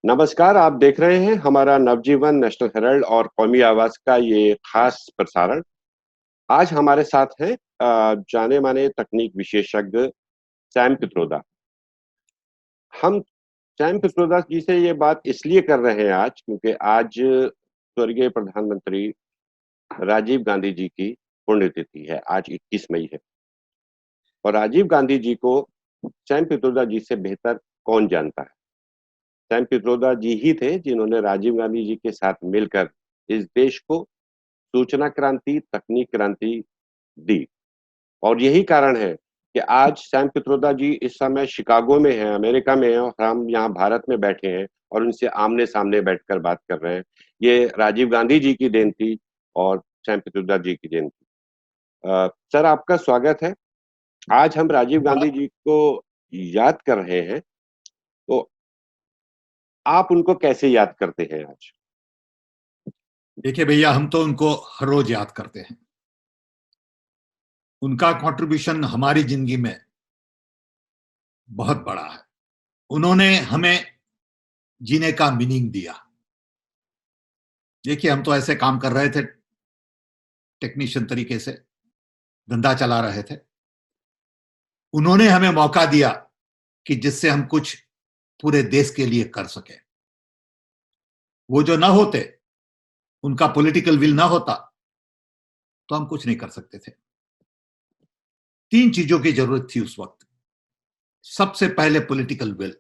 नमस्कार, आप देख रहे हैं हमारा नवजीवन, नेशनल हेराल्ड और कौमी आवाज का ये खास प्रसारण। आज हमारे साथ हैं जाने माने तकनीक विशेषज्ञ सैम पित्रोदा। हम सैम पित्रोदा जी से ये बात इसलिए कर रहे हैं आज क्योंकि आज स्वर्गीय प्रधानमंत्री राजीव गांधी जी की पुण्यतिथि है। आज 21 मई है और राजीव गांधी जी को सैम पित्रोदा जी से बेहतर कौन जानता है। सैम पित्रोदा जी ही थे जिन्होंने राजीव गांधी जी के साथ मिलकर इस देश को सूचना क्रांति, तकनीक क्रांति दी। और यही कारण है कि आज सैम पित्रोदा जी इस समय शिकागो में हैं, अमेरिका में हैं और हम यहाँ भारत में बैठे हैं और उनसे आमने सामने बैठकर बात कर रहे हैं। ये राजीव गांधी जी की देन थी और सैम पित्रोदा जी की देन थी। सर, आपका स्वागत है। आज हम राजीव गांधी जी को याद कर रहे हैं, तो आप उनको कैसे याद करते हैं आज? देखिए भैया, हम तो उनको हर रोज याद करते हैं। उनका कंट्रीब्यूशन हमारी जिंदगी में बहुत बड़ा है। उन्होंने हमें जीने का मीनिंग दिया। देखिए, हम तो ऐसे काम कर रहे थे, टेक्नीशियन तरीके से धंधा चला रहे थे। उन्होंने हमें मौका दिया कि जिससे हम कुछ पूरे देश के लिए कर सके। वो जो ना होते, उनका पॉलिटिकल विल ना होता, तो हम कुछ नहीं कर सकते थे। 3 चीजों की जरूरत थी उस वक्त। सबसे पहले पॉलिटिकल विल,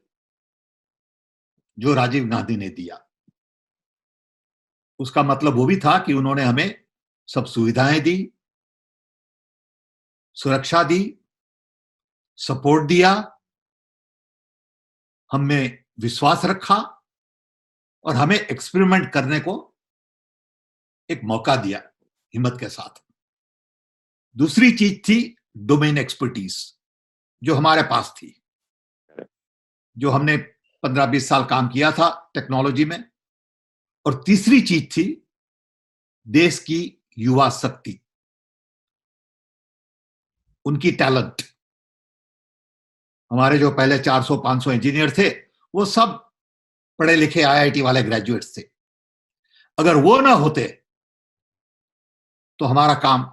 जो राजीव गांधी ने दिया। उसका मतलब वो भी था कि उन्होंने हमें सब सुविधाएं दी, सुरक्षा दी, सपोर्ट दिया, हमें विश्वास रखा और हमें एक्सपेरिमेंट करने को एक मौका दिया हिम्मत के साथ। दूसरी चीज थी डोमेन एक्सपर्टीज, जो हमारे पास थी, जो हमने 15-20 साल काम किया था टेक्नोलॉजी में। और तीसरी चीज थी देश की युवा शक्ति, उनकी टैलेंट। हमारे जो पहले 400-500 इंजीनियर थे, वो सब पढ़े लिखे आईआईटी वाले ग्रेजुएट्स थे। अगर वो ना होते तो हमारा काम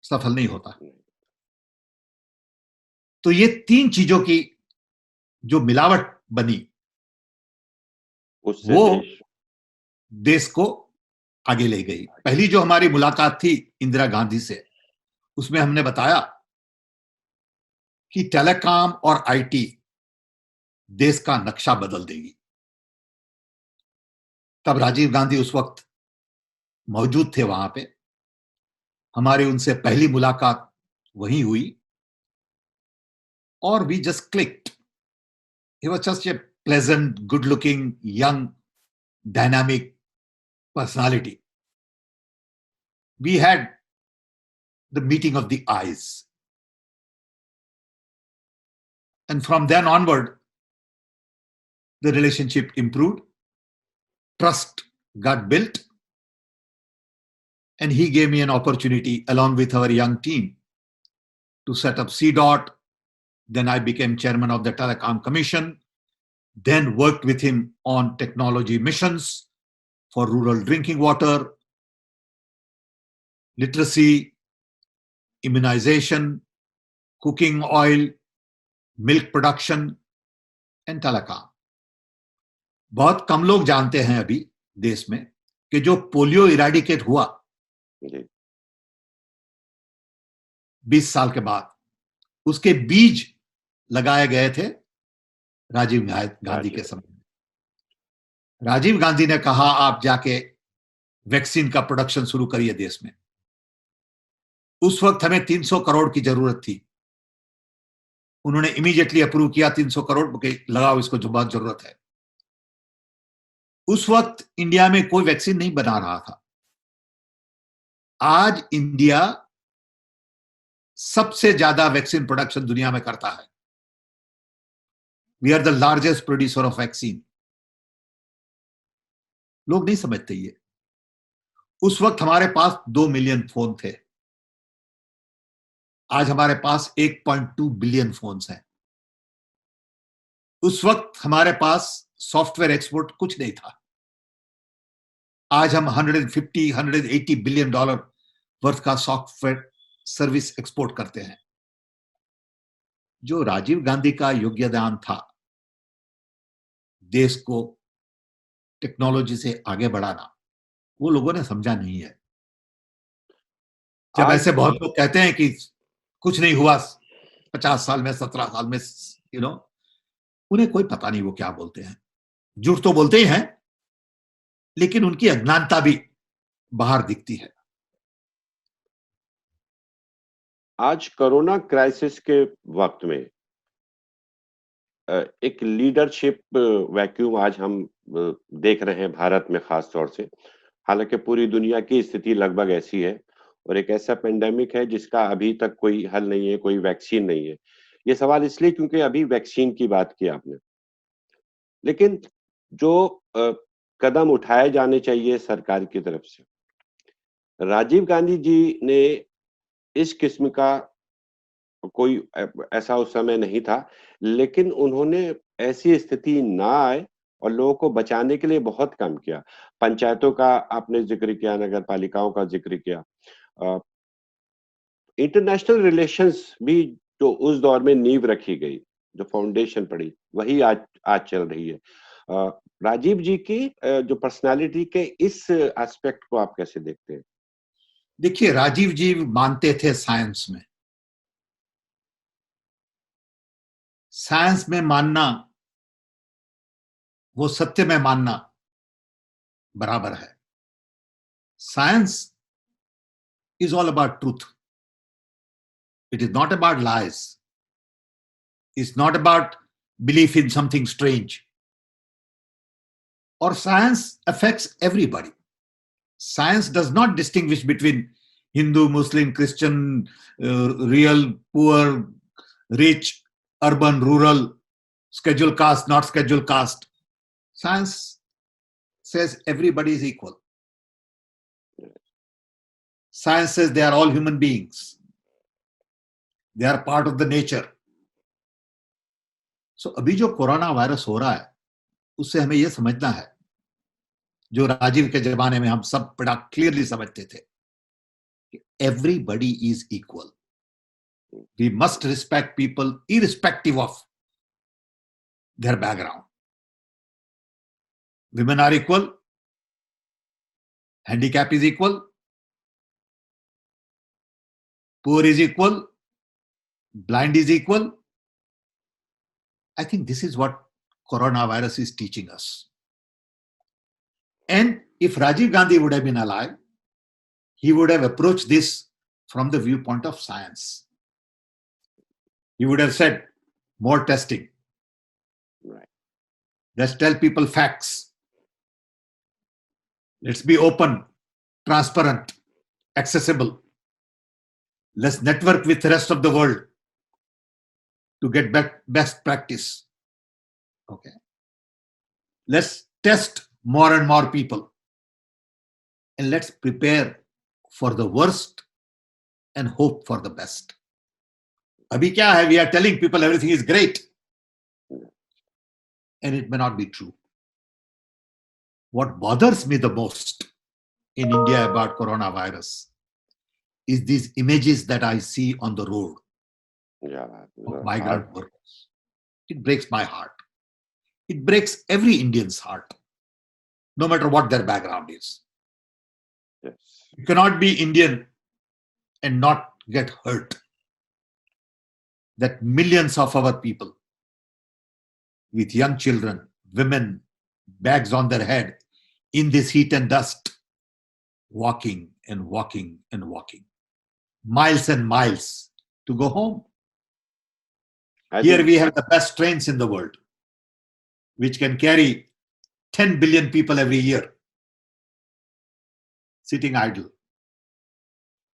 सफल नहीं होता। तो ये 3 चीजों की जो मिलावट बनी, उससे वो देश को आगे ले गई। पहली जो हमारी मुलाकात थी इंदिरा गांधी से, उसमें हमने बताया कि टेलीकॉम और आईटी देश का नक्शा बदल देगी। तब राजीव गांधी उस वक्त मौजूद थे वहां पे। हमारी उनसे पहली मुलाकात वहीं हुई और we just clicked. He was just a pleasant, good looking, young, dynamic personality. We had the meeting of the eyes. And from then onward, the relationship improved, trust got built, and he gave me an opportunity along with our young team to set up CDOT. Then I became chairman of the Telecom Commission, then worked with him on technology missions for rural drinking water, literacy, immunization, cooking oil, milk production, and telecom. बहुत कम लोग जानते हैं अभी देश में कि जो polio eradicate हुआ 20 साल के बाद, उसके बीज लगाए गए थे राजीव गांधी के समय में। राजीव गांधी ने कहा, आप जाके वैक्सीन का प्रोडक्शन शुरू करिए देश में। उस वक्त हमें 300 करोड़ की जरूरत थी। उन्होंने इमीडिएटली अप्रूव किया 300 करोड़, लगाओ इसको, जो बहुत जरूरत है। उस वक्त इंडिया में कोई वैक्सीन नहीं बना रहा था। आज इंडिया सबसे ज्यादा वैक्सीन प्रोडक्शन दुनिया में करता है। We are the largest producer of vaccine. लोग नहीं समझते ये। उस वक्त हमारे पास 2 मिलियन फोन थे। आज हमारे पास 1.2 बिलियन फोन्स हैं। उस वक्त हमारे पास सॉफ्टवेयर एक्सपोर्ट कुछ नहीं था। आज हम 180 बिलियन डॉलर वर्थ का सॉफ्टवेयर सर्विस एक्सपोर्ट करते हैं। जो राजीव गांधी का योगदान था देश को टेक्नोलॉजी से आगे बढ़ाना, वो लोगों ने समझा नहीं है। जब ऐसे बहुत लोग कहते हैं कि कुछ नहीं हुआ 50 साल में, 17 साल में, उन्हें कोई पता नहीं वो क्या बोलते हैं। झूठ तो बोलते ही हैं, लेकिन उनकी अज्ञानता भी बाहर दिखती है। आज कोरोना क्राइसिस के वक्त में एक लीडरशिप वैक्यूम आज हम देख रहे हैं भारत में खास तौर से। हालांकि पूरी दुनिया की स्थिति लगभग ऐसी है और एक ऐसा पेंडेमिक है जिसका अभी तक कोई हल नहीं है, कोई वैक्सीन नहीं है। ये सवाल इसलिए क्योंकि अभी वैक्सीन की बात की आपने, लेकिन जो कदम उठाए जाने चाहिए सरकार की तरफ से, राजीव गांधी जी ने इस किस्म का कोई ऐसा उस समय नहीं था, लेकिन उन्होंने ऐसी स्थिति ना आए और लोगों को बचाने के लिए बहुत काम किया। पंचायतों का आपने जिक्र किया, नगर पालिकाओं का जिक्र किया। इंटरनेशनल रिलेशंस भी जो उस दौर में नींव रखी गई, जो फाउंडेशन पड़ी, वही आज आज चल रही है। राजीव जी की जो पर्सनालिटी के इस एस्पेक्ट को आप कैसे देखते हैं? देखिए, राजीव जी मानते थे साइंस में। साइंस में मानना वो सत्य में मानना बराबर है। Science is all about truth. It is not about lies. It's not about belief in something strange. Or science affects everybody. Science does not distinguish between Hindu, Muslim, Christian, real, poor, rich, urban, rural, scheduled caste, not scheduled caste. Science says everybody is equal. Science says they are all human beings. They are part of the nature. So अभी जो corona virus हो रहा है, उससे हमें यह समझना है, जो राजीव के जमाने में हम सब बड़ा क्लियरली समझते थे, everybody is equal. We must respect people irrespective of their background. Women are equal. Handicap is equal. Poor is equal. Blind is equal. I think this is what coronavirus is teaching us. And if Rajiv Gandhi would have been alive, he would have approached this from the viewpoint of science. He would have said, more testing. Right. Let's tell people facts. Let's be open, transparent, accessible. Let's network with the rest of the world to get best practice. Okay. Let's test more and more people. And let's prepare for the worst and hope for the best. Abhi kya hai? We are telling people everything is great. And it may not be true. What bothers me the most in India about coronavirus is these images that I see on the road of migrant workers. It breaks my heart. It breaks every Indian's heart, no matter what their background is. Yes. You cannot be Indian and not get hurt. That millions of our people with young children, women, bags on their head, in this heat and dust, walking and walking and walking, miles and miles to go home. Here we have the best trains in the world, which can carry 10 billion people every year, sitting idle.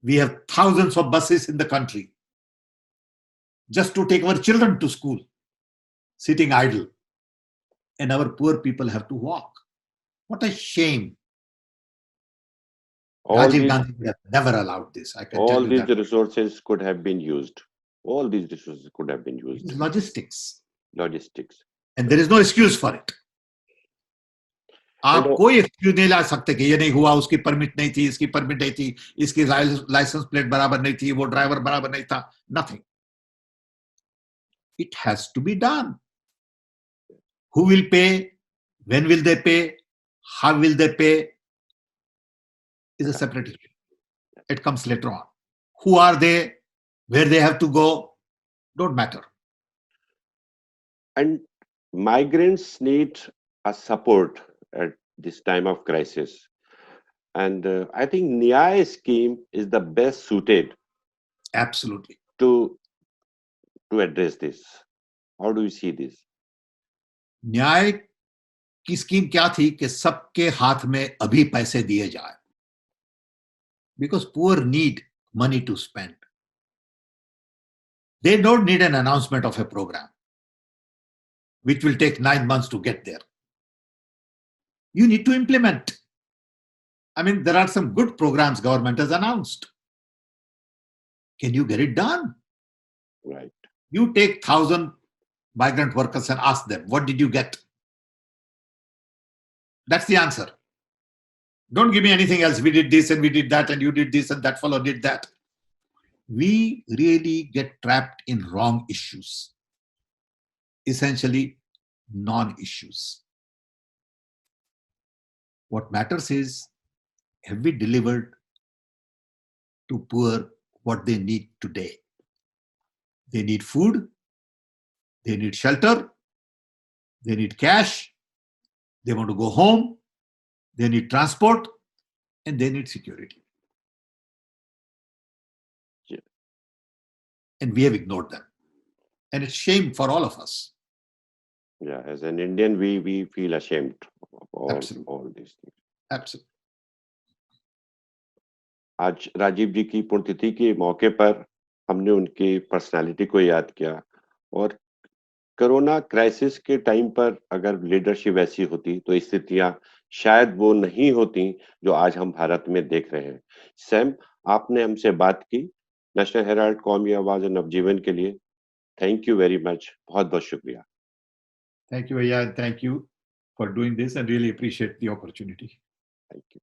We have thousands of buses in the country just to take our children to school, sitting idle. And our poor people have to walk. What a shame. Rajiv Gandhi would have never allowed this. I can tell you all these that. resources could have been used. All these resources could have been used. It is logistics. Logistics. And there is no excuse for it. आप कोई excuse नहीं ला सकते कि ये नहीं हुआ, उसकी permit नहीं थी, इसकी परमिट नहीं थी, इसकी लाइसेंस प्लेट बराबर नहीं थी, वो ड्राइवर बराबर नहीं था. Nothing. It has to be done. Who will pay? When will they pay? How will they pay? Is a separate issue. It comes later on. Who are they? Where they have to go? Don't matter. And migrants need a support at this time of crisis. And I think Nyay scheme is the best suited Absolutely. to address this. How do you see this? न्याय की scheme क्या थी कि सबके हाथ में अभी पैसे दिए जाए. Because poor need money to spend. They don't need an announcement of a program, which will take 9 months to get there. You need to implement. I mean, there are some good programs government has announced. Can you get it done? Right. You take 1,000 migrant workers and ask them, what did you get? That's the answer. Don't give me anything else. We did this and we did that and you did this and that fellow did that. We really get trapped in wrong issues. Essentially, non-issues. What matters is, have we delivered to poor what they need today? They need food, they need shelter, they need cash, they want to go home, they need transport, and they need security. Yeah. And we have ignored them. And it's shame for all of us. Yeah, as an Indian, we feel ashamed of all these things. Absolutely. आज राजीव जी की पुण्यतिथि के मौके पर हमने उनकी personality को याद किया और कोरोना क्राइसिस के टाइम पर अगर लीडरशिप ऐसी होती तो स्थितियां शायद वो नहीं होती जो आज हम भारत में देख रहे हैं. सैम, आपने हमसे बात की नेशनल हेराल्ड, कौमी आवाज और नवजीवन के लिए. Thank you very much. बहुत बहुत शुक्रिया. Thank you, Aya, and thank you for doing this and really appreciate the opportunity. Thank you.